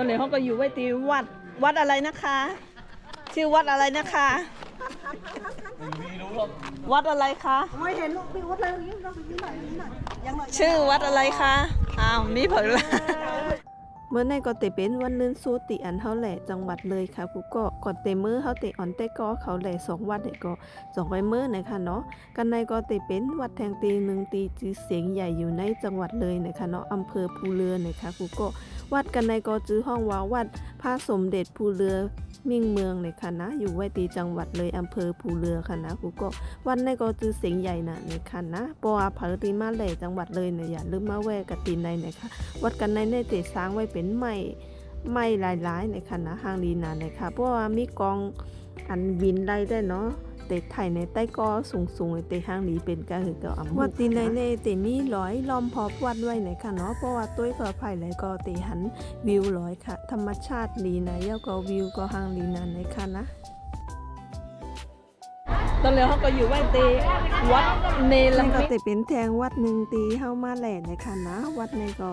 ตอนนี้เขาก็อยู่ไว้ที่วัดอะไรนะคะ ชื่อวัดอะไรนะคะวัดอะไรคะไม่เห็นลูกวัดอะไรนี้เราไปยืนหน่อยชื่อวัดอะไรคะอ้าวมีเผยละเมื่อในก็เตเป็นวันลื่นสู้ติอันเท่าแหล่จังหวัดเลยค่ะผู้ก็ก่อนเตมือเขาเตอ่อนเตก็เขาแหล่2 วัดเนี่ยก็2 ไว้มือนะคะเนาะกันในก็เตเป็นวัดแทงตี1ตีจือเสียงใหญ่อยู่ในจังหวัดเลยนะคะเนาะอำเภอภูเรือนะคะผู้ก็วัดกันในก็จื้อห้องว่าวัดพระสมเด็จภูเรือมิ่งเมืองในค่ะนะอยู่ไว้ตีจังหวัดเลยอำเภอภูเรือค่ะนะผู้ก็วันในก็จื้อเสียงใหญ่น่ะในค่ะนะปอเผอตีมาแหล่จังหวัดเลยเนี่ยอย่าลืมมาแวะกะตีในนะคะวัดกันในเตสร้างไว้เป็นไม้หลายๆในคณะห้างดีนานะคะเพราะว่ามีกองอันบินไล่ได้เนาะเตะไทยในใต้กอสูงๆเตะห้างดีเป็นก็คือก็วัดตีในเตะมีร้อยล้อมพอบวัดไว้ในค่ะเนาะเพราะว่าต้วยก็ไผ่เลยก็เตะหันวิวร้อยค่ะธรรมชาติดีนะเย้าก็วิวก็ห้างดีนาในค่ะนะตอนนี้เขาก็อยู่ไว้ตีวัดเนรมิตก็เป็นแทงวัดหนึ่งตีเข้ามาแหล่ในค่ะนะวัดในก็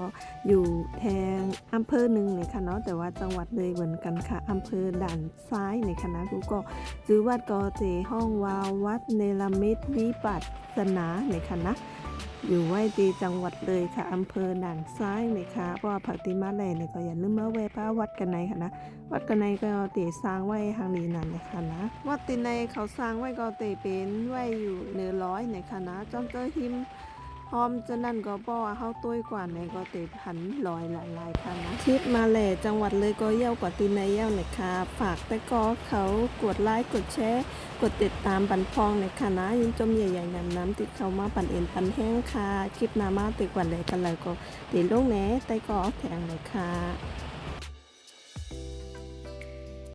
อยู่แทงอำเภอหนึ่งในค่ะเนาะแต่ว่าจังหวัดเลยเหมือนกันค่ะอำเภอด่านซ้ายในคณะกูก็จื้อวัดก็เตห้องวาวัดเนรมิตวิปัสสนาในคณะอยู่ไว้ตีจังหวัดเลยค่ะอำเภอด่านซ้ายนะคะเพราะว่าผักติมาแหล่เนี่ยก็อย่าลืมมาแวะพระวัดกันในค่ะนะวัดกันในก็เตะสร้างไว้ทางนี้นั่นนะคะนะวัดตีในเขาสร้างไว้ก็เตะเป็นไว้อยู่เหนือร้อยนะคะนะจอมเจอหิมพร้อมจะนั่นก็บ่ว่าเฮาต้วยกว่าในก็เตะพันลอยหลายๆค่ะนะคลิปมาแหล่จังหวัดเลยก็เย้ากว่าตีในเย้านะคะฝากแต่ก็เขากดไลค์กดแชร์กดติดตามปันพองในค่ะนะยินจมใหญ่ๆน้ำติดเข้ามาปั่นเอ็นปันแห้งค่ะคลิปหน้ามาติดกว่าเลยกันเลยก็ติดลงแหนแต่ก็แข็งเลยค่ะ